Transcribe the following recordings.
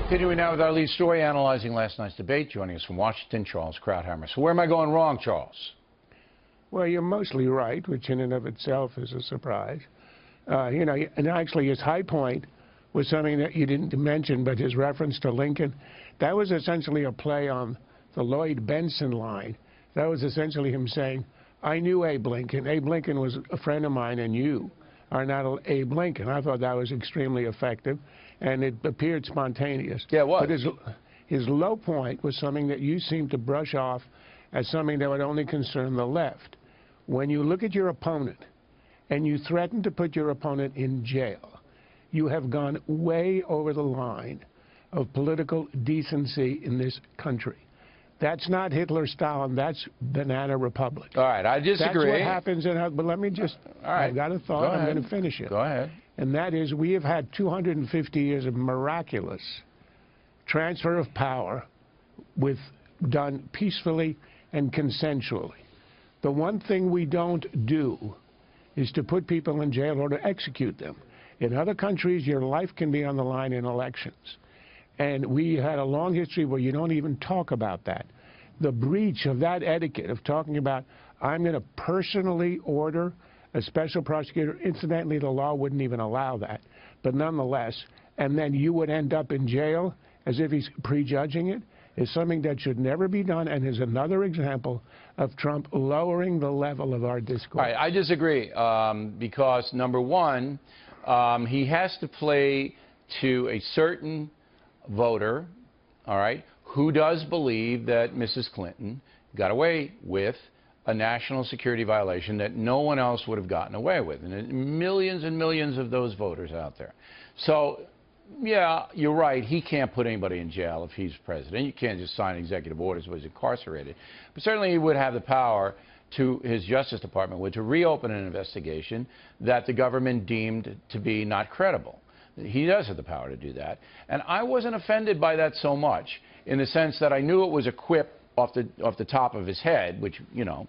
Continuing now with our lead story, analyzing last night's debate. Joining us from Washington, Charles Krauthammer. So where am I going wrong, Charles? Well, you're mostly right, which in and of itself is a surprise. And actually his high point was something that you didn't mention, but his reference to Lincoln, that was essentially a play on the Lloyd Benson line. That was essentially him saying, I knew Abe Lincoln. Abe Lincoln was a friend of mine, and you are not Abe Lincoln. I thought that was extremely effective, and it appeared spontaneous. Yeah, it was. But his low point was something that you seem to brush off as something that would only concern the left. When you look at your opponent and you threaten to put your opponent in jail, you have gone way over the line of political decency in this country. That's not Hitler, Stalin. That's banana republic. All right, I disagree. That's what happens in. But let me just. All right. I've got a thought. I'm going to finish it. Go ahead. And that is, we have had 250 years of miraculous transfer of power, done peacefully and consensually. The one thing we don't do is to put people in jail or to execute them. In other countries, your life can be on the line in elections. And we had a long history where you don't even talk about that. The breach of that etiquette of talking about, I'm going to personally order a special prosecutor. Incidentally, the law wouldn't even allow that. But nonetheless, and then you would end up in jail as if he's prejudging it, is something that should never be done, and is another example of Trump lowering the level of our discourse. All right, I disagree, because, number one, he has to play to a certain voter, all right, who does believe that Mrs. Clinton got away with a national security violation that no one else would have gotten away with. And millions and millions of those voters out there. So, yeah, you're right. He can't put anybody in jail if he's president. You can't just sign executive orders where he's incarcerated. But certainly he would have the power to his Justice Department to reopen an investigation that the government deemed to be not credible. He does have the power to do that. And I wasn't offended by that so much in the sense that I knew it was a quip off the top of his head, which, you know,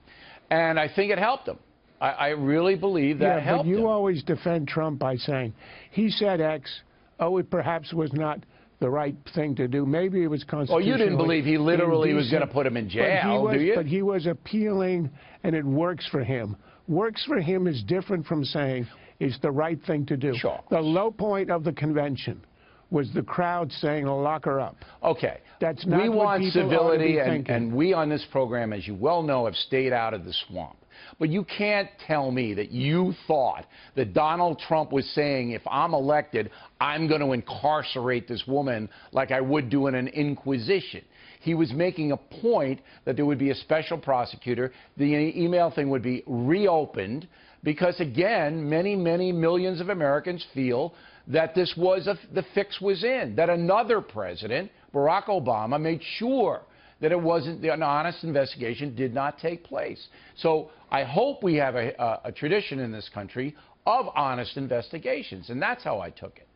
and I think it helped him. I really believe that helped him. Yeah, but you always defend Trump by saying, he said X, oh, it perhaps was not the right thing to do. Maybe it was constitutional. Oh, you didn't believe he literally was going to put him in jail, do you? But he was appealing, and it works for him. Works for him is different from saying it's the right thing to do. Sure. The low point of the convention was the crowd saying, lock her up. Okay. That's not we what want people civility, ought to be thinking. and we on this program, as you well know, have stayed out of the swamp. But you can't tell me that you thought that Donald Trump was saying, if I'm elected, I'm going to incarcerate this woman like I would do in an inquisition. He was making a point that there would be a special prosecutor. The email thing would be reopened because, again, many, many millions of Americans feel that this was the fix was in, that another president, Barack Obama, made sure that it wasn't, an honest investigation did not take place. So I hope we have a tradition in this country of honest investigations, and that's how I took it.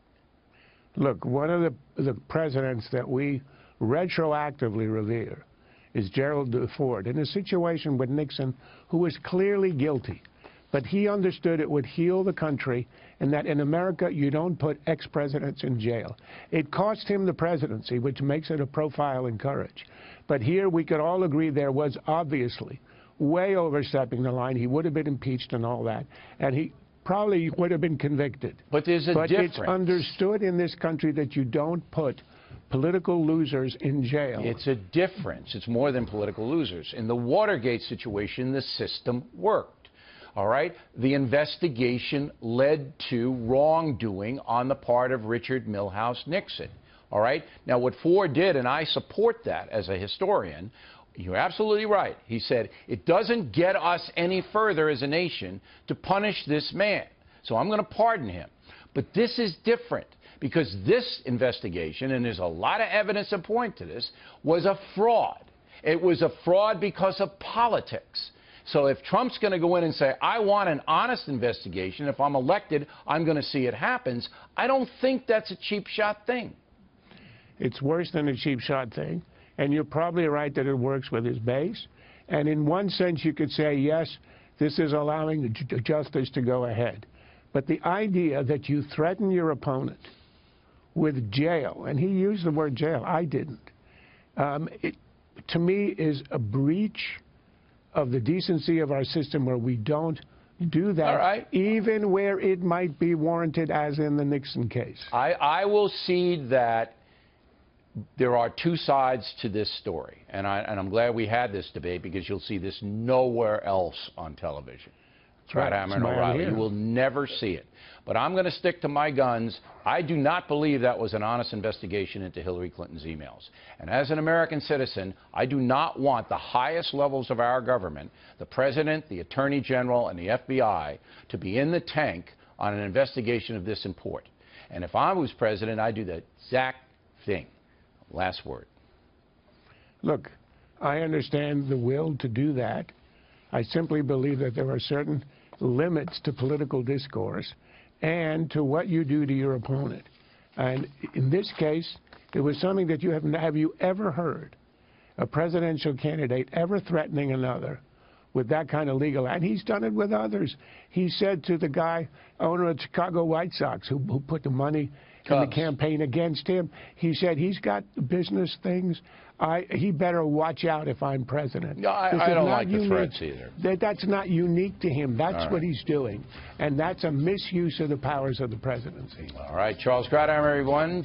Look, one of the presidents that we retroactively revere is Gerald Ford, in a situation with Nixon, who was clearly guilty. But he understood it would heal the country, and that in America you don't put ex-presidents in jail. It cost him the presidency, which makes it a profile in courage. But here we could all agree there was obviously way overstepping the line. He would have been impeached and all that, and he probably would have been convicted. But there's a difference. It's understood in this country that you don't put political losers in jail. It's a difference. It's more than political losers. In the Watergate situation, the system worked. All right? The investigation led to wrongdoing on the part of Richard Milhouse Nixon. All right? Now, what Ford did, and I support that as a historian, you're absolutely right. He said, it doesn't get us any further as a nation to punish this man. So I'm going to pardon him. But this is different because this investigation, and there's a lot of evidence to point to this, was a fraud. It was a fraud because of politics. So if Trump's going to go in and say, I want an honest investigation, if I'm elected, I'm going to see it happens, I don't think that's a cheap shot thing. It's worse than a cheap shot thing. And you're probably right that it works with his base. And in one sense, you could say, yes, this is allowing justice to go ahead. But the idea that you threaten your opponent with jail, and he used the word jail, I didn't, it, to me, is a breach of the decency of our system where we don't do that, all right, even where it might be warranted, as in the Nixon case. I will cede that there are two sides to this story, and I'm glad we had this debate, because you'll see this nowhere else on television. Krauthammer and O'Reilly. You will never see it. But I'm going to stick to my guns. I do not believe that was an honest investigation into Hillary Clinton's emails. And as an American citizen, I do not want the highest levels of our government, the President, the Attorney General, and the FBI, to be in the tank on an investigation of this import. And if I was President, I'd do the exact thing. Last word. Look, I understand the will to do that. I simply believe that there are certain limits to political discourse and to what you do to your opponent. And in this case, it was something that have you ever heard a presidential candidate ever threatening another with that kind of legal, and he's done it with others. He said to the guy, owner of Chicago White Sox, who put the money in the campaign against him, he said he's got business things. He better watch out if I'm president. No, I don't like the threats either. That's not unique to him. That's what he's doing. And that's a misuse of the powers of the presidency. All right, Charles Krauthammer, everyone.